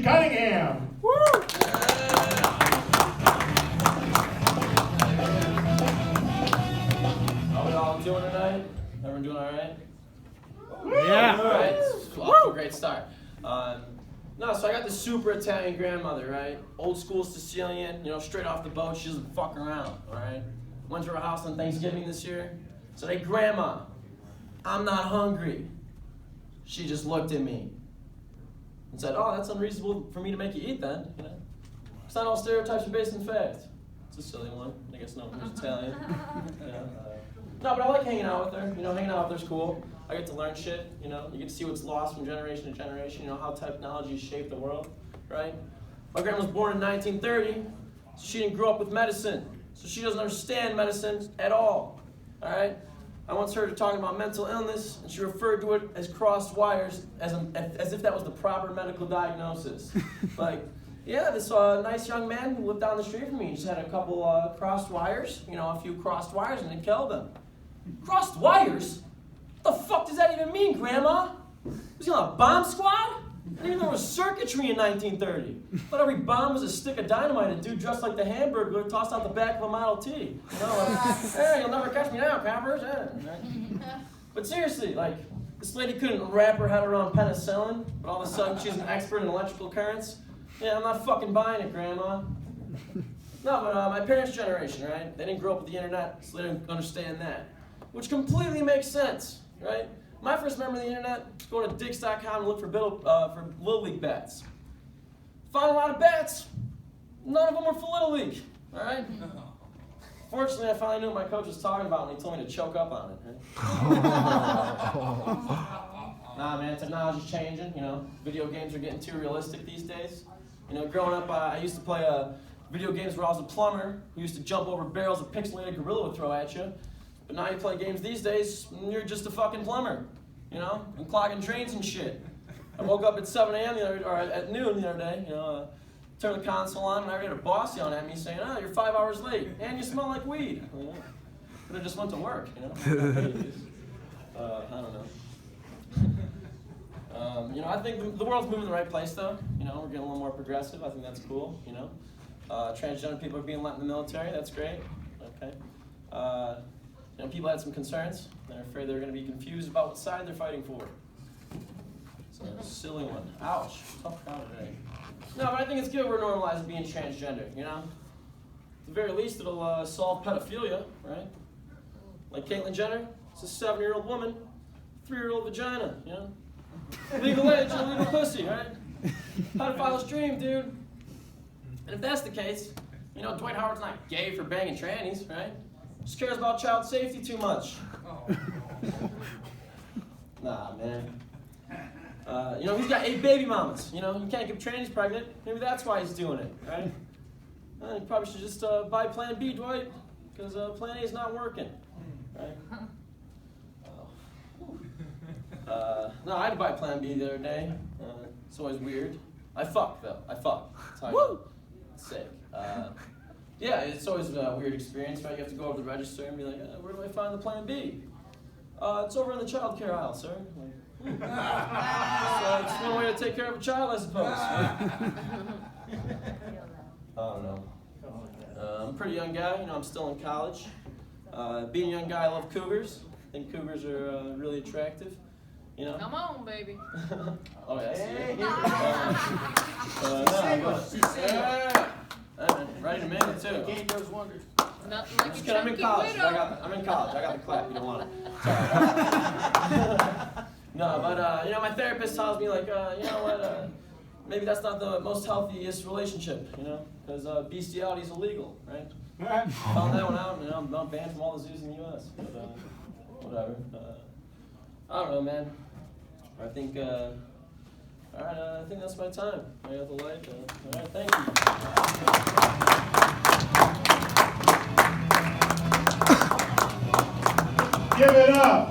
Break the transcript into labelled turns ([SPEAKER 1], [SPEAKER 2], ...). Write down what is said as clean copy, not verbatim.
[SPEAKER 1] Cunningham. Woo!
[SPEAKER 2] How we all doing tonight? Everyone doing all right?
[SPEAKER 1] Yeah.
[SPEAKER 2] All right. Off to a great start. No, so I got this super Italian grandmother, right? Old school Sicilian, straight off the boat. She doesn't fuck around, all right? Went to her house on Thanksgiving this year. Said, "Hey, Grandma, I'm not hungry." She just looked at me and said, "Oh, that's unreasonable for me to make you eat then, It's not all stereotypes are based in fact." It's a silly one. I guess no one's Italian. No, but I like hanging out with her. Hanging out with her's cool. I get to learn shit, You get to see what's lost from generation to generation, how technology has shaped the world, right? My grandma was born in 1930, so she didn't grow up with medicine. So she doesn't understand medicine at all, right? I once heard her talking about mental illness, and she referred to it as crossed wires, as if that was the proper medical diagnosis. Like, yeah, this nice young man who lived down the street from me just had a couple crossed wires, a few crossed wires, and it killed him. Crossed wires? What the fuck does that even mean, Grandma? Was he on a bomb squad? I didn't even know there was circuitry in 1930. I thought every bomb was a stick of dynamite a dude dressed like the Hamburglar tossed out the back of a Model T. Hey, you'll never catch me now, coppers. But seriously, this lady couldn't wrap her head around penicillin, but all of a sudden she's an expert in electrical currents. Yeah, I'm not fucking buying it, Grandma. No, but my parents' generation, right? They didn't grow up with the internet, so they didn't understand that. Which completely makes sense, right? My first memory of the internet was going to Dix.com and look for Little League bats. Found a lot of bats. None of them were for Little League, all right? Fortunately, I finally knew what my coach was talking about when he told me to choke up on it. Right? Nah, man, technology's changing, Video games are getting too realistic these days. Growing up, I used to play video games where I was a plumber who used to jump over barrels a pixelated gorilla would throw at you. But now you play games these days, and you're just a fucking plumber, and clogging drains and shit. I woke up at 7 a.m. At noon the other day, turned the console on, and I had a boss yelling at me saying, "Oh, you're 5 hours late, and you smell like weed." But I just went to work, I don't know. I think the world's moving in the right place, though. We're getting a little more progressive. I think that's cool, Transgender people are being let in the military. That's great. Okay. People had some concerns. They're afraid they're going to be confused about what side they're fighting for. It's a silly one. Ouch. Tough crowd today. No, but I think it's good we're normalizing being transgender, At the very least, it'll solve pedophilia, right? Like Caitlyn Jenner, it's a 7-year-old woman, 3-year-old vagina, Legal age, illegal pussy, right? Pedophile's dream, dude. And if that's the case, Dwight Howard's not gay for banging trannies, right? Just cares about child safety too much. Nah, man. He's got 8 baby mamas. You can't get trannies pregnant. Maybe that's why he's doing it, right? You probably should just buy Plan B, Dwight, because Plan A is not working, right? No, I had to buy Plan B the other day. It's always weird. I fuck, though. I fuck. That's how I know. It's sick. Yeah, it's always a weird experience, right? You have to go over to the register and be like, "Where do I find the Plan B?" It's over in the child care aisle, sir. So it's one way to take care of a child, I suppose. I don't know. I'm a pretty young guy. I'm still in college. Being a young guy, I love cougars. I think cougars are really attractive.
[SPEAKER 3] Come on, baby.
[SPEAKER 2] Oh, yeah, I see it. Ready to make it, too.
[SPEAKER 3] Nothing like
[SPEAKER 2] Just kidding, I'm in college. I got the clap. You don't want it. Sorry. No, but, my therapist tells me, maybe that's not the most healthiest relationship, because bestiality is illegal, right? Found that one out, I'm banned from all the zoos in the U.S. But, whatever. I don't know, man. I think, all right, I think that's my time. I got the light. All right, thank you.
[SPEAKER 1] Give it up.